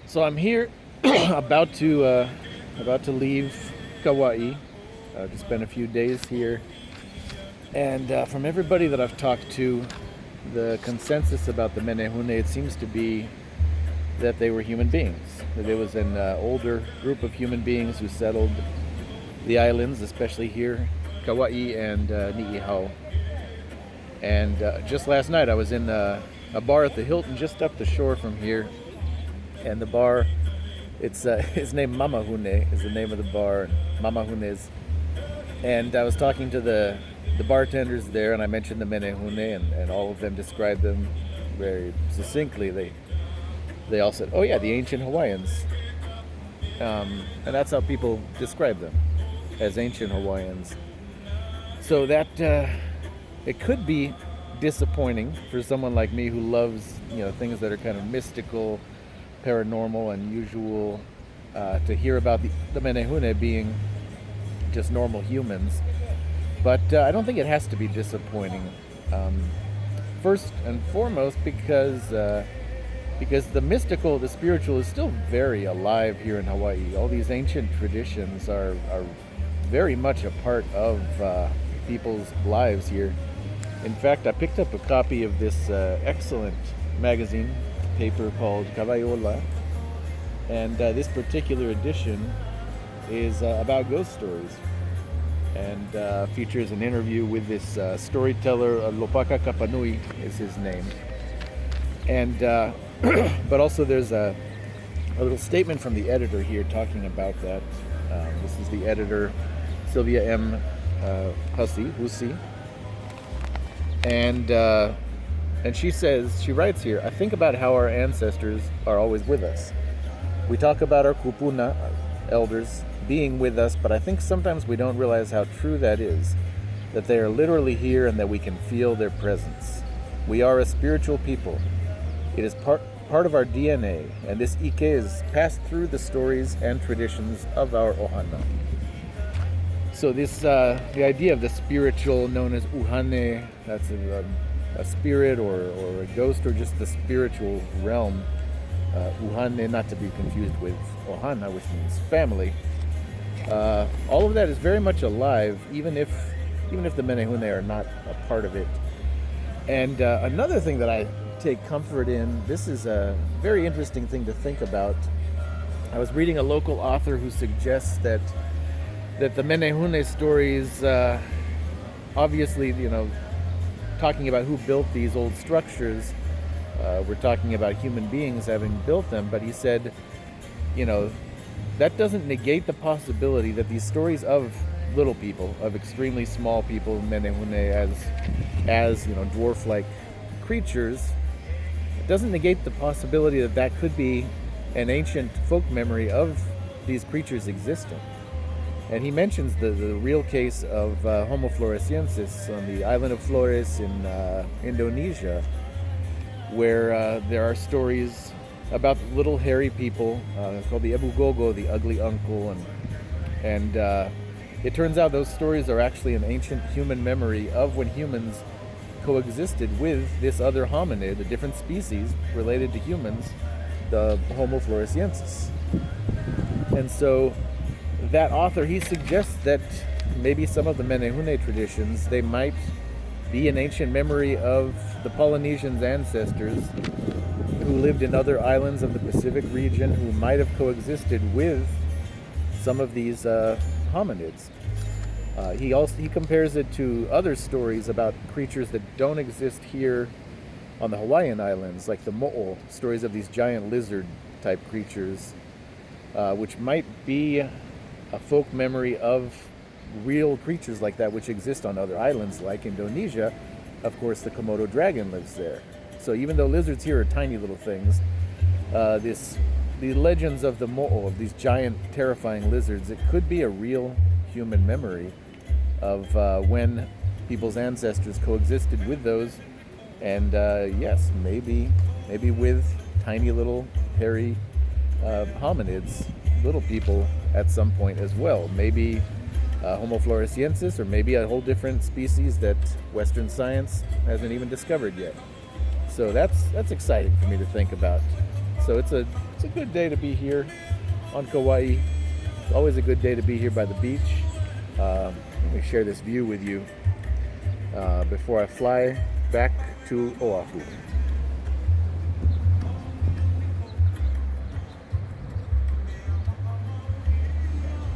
So I'm here, about to leave Kauai to spend a few days here, and from everybody that I've talked to, the consensus about the Menehune, it seems to be that they were human beings. That there was an older group of human beings who settled the islands, especially here, Kauai and Niihau. And just last night, I was in a bar at the Hilton just up the shore from here, and the bar, it's named Mamahune is the name of the bar, Mamahune's. And I was talking to the bartenders there, and I mentioned the Menehune, and all of them described them very succinctly. They all said, "Oh yeah, the ancient Hawaiians," and that's how people describe them, as ancient Hawaiians. So that it could be disappointing for someone like me who loves things that are kind of mystical, paranormal, unusual, to hear about the Menehune being just normal humans. But I don't think it has to be disappointing. First and foremost, because the mystical, the spiritual, is still very alive here in Hawaii. All these ancient traditions are very much a part of people's lives here. In fact, I picked up a copy of this excellent magazine paper called Kawaiola, and this particular edition is about ghost stories, and features an interview with this storyteller, Lopaka Kapanui is his name. And but also there's a little statement from the editor here talking about that. This is the editor, Sylvia M. Hussey. And she writes here, "I think about how our ancestors are always with us. We talk about our kupuna, our elders, being with us, but I think sometimes we don't realize how true that is, that they are literally here and that we can feel their presence. We are a spiritual people. It is part of our DNA, and this ike is passed through the stories and traditions of our ohana." So this, the idea of the spiritual, known as uhane, that's a spirit or a ghost, or just the spiritual realm. Uhane, not to be confused with ohana, which means family. All of that is very much alive, even if the Menehune are not a part of it. And another thing that I take comfort in, this is a very interesting thing to think about. I was reading a local author who suggests that the Menehune stories, obviously, talking about who built these old structures, we're talking about human beings having built them, but he said, that doesn't negate the possibility that these stories of little people, of extremely small people, Menehune, as dwarf-like creatures, it doesn't negate the possibility that could be an ancient folk memory of these creatures existing. And he mentions the real case of Homo floresiensis on the island of Flores in Indonesia, where there are stories about little hairy people called the Ebu Gogo, the ugly uncle, and it turns out those stories are actually an ancient human memory of when humans coexisted with this other hominid, a different species related to humans, the Homo floresiensis. And so that author, he suggests that maybe some of the Menehune traditions, they might be an ancient memory of the Polynesians' ancestors who lived in other islands of the Pacific region, who might have coexisted with some of these hominids. He compares it to other stories about creatures that don't exist here on the Hawaiian Islands, like the mo'o, stories of these giant lizard-type creatures, which might be a folk memory of real creatures like that which exist on other islands like Indonesia. Of course, the Komodo dragon lives there. So even though lizards here are tiny little things, the legends of the mo'o, of these giant terrifying lizards, it could be a real human memory of when people's ancestors coexisted with those, and yes, maybe with tiny little hairy hominids, little people at some point as well. Maybe Homo floresiensis, or maybe a whole different species that Western science hasn't even discovered yet. So that's exciting for me to think about. So it's a good day to be here on Kauai. It's always a good day to be here by the beach. Let me share this view with you before I fly back to Oahu.